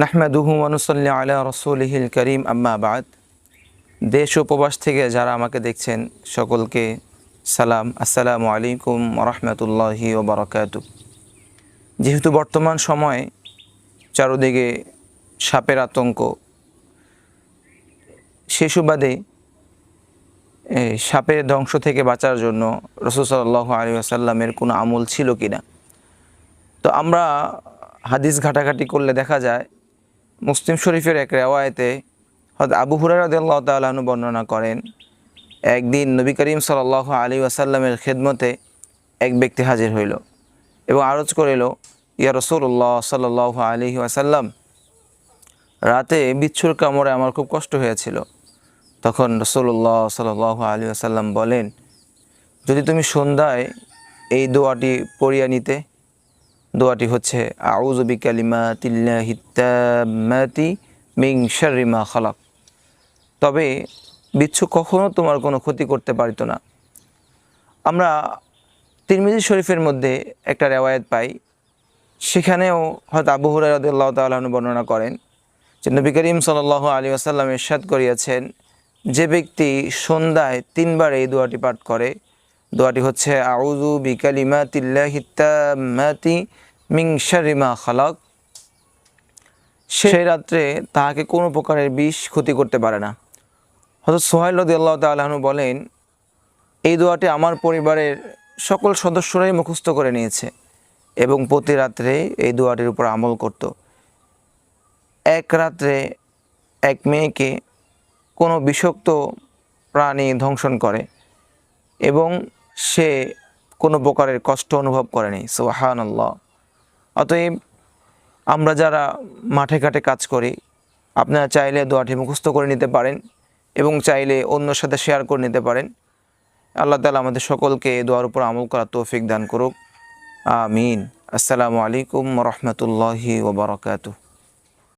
নাহমাদুহু ওয়া নুসাল্লি আলা রাসূলিহিল কারীম, আম্মা বা'দ। দেশ ও প্রবাস থেকে যারা আমাকে দেখছেন সকলকে সালাম, আসসালামু আলাইকুম ওয়া রাহমাতুল্লাহি ওয়া বারাকাতুহু। যেহেতু বর্তমান সময়ে চারদিকে সাপের আতঙ্ক, সে সুবাদে সাপের ধ্বংস থেকে বাঁচার জন্য রাসূল সাল্লাল্লাহু আলাইহি ওয়াসাল্লামের কোনো আমল ছিল কিনা, তো আমরা হাদিস ঘাটাঘাটি করলে দেখা যায় মুসলিম শরীফের এক রেওয়ায়েতে হযরত আবু হুরায়রা রাদিয়াল্লাহু তাআলা আনহু বর্ণনা করেন, একদিন নবী করিম সাল্লাল্লাহু আলাইহি ওয়াসাল্লামের খেদমতে এক ব্যক্তি হাজির হইল এবং আরজ করিল, ইয়া রাসূলুল্লাহ সাল্লাল্লাহু আলাইহি ওয়াসাল্লাম, রাতে বিচ্ছুর কামড়ে আমার খুব কষ্ট হয়েছিল। তখন রাসূলুল্লাহ সাল্লাল্লাহু আলাইহি ওয়াসাল্লাম বলেন, যদি তুমি সন্ধ্যায় এই দোয়াটি পড়িয়া নিতে, দোয়াটি হচ্ছে আউযু বিকালিমাতিল্লাহিত তাম্মাতি মিন শাররি মা খালাক, তবে বিচ্ছু কখনো তোমার কোনো ক্ষতি করতে পারিত না। আমরা তিরমিজি শরীফের মধ্যে একটা রেওয়ায়েত পাই, সেখানেও হয়তো আবু হুরায়রা রাদিয়াল্লাহু তাআলা আনহু বর্ণনা করেন যে নবী করিম সাল্লাল্লাহু আলাইহি ওয়াসাল্লাম ইরশাদ করিয়াছেন, যে ব্যক্তি সন্ধ্যায় 3 বার এই দোয়াটি পাঠ করে, দোয়াটি হচ্ছে আউযু বিকালিমাতিল্লাহিত তাম্মাতি মিন শাররি মা খালাক, সেই রাত্রে তাহাকে কোনো প্রকারের বিষ ক্ষতি করতে পারে না। হযরত সুহাইল রাদিয়াল্লাহু তাআলা আনহু বলেন, এই দোয়াটি আমার পরিবারের সকল সদস্যরাই মুখস্থ করে নিয়েছে এবং প্রতি রাত্রে এই দোয়াটির উপর আমল করত। এক রাত্রে এক মেয়েকে কোনো বিষাক্ত প্রাণী ধ্বংসন করে এবং সে কোনো প্রকারের কষ্ট অনুভব করেনি। সুবহানাল্লাহ। অতএব আমরা যারা মাঠে ঘাটে কাজ করি, আপনারা চাইলে দোয়াটি মুখস্থ করে নিতে পারেন এবং চাইলে অন্যর সাথে শেয়ার করে নিতে পারেন। আল্লাহ তাআলা আমাদের সকলকে এই দোয়ার উপর আমল করার তৌফিক দান করুক। আমিন। আসসালামু আলাইকুম ওয়া রাহমাতুল্লাহি ওয়া বারাকাতুহু।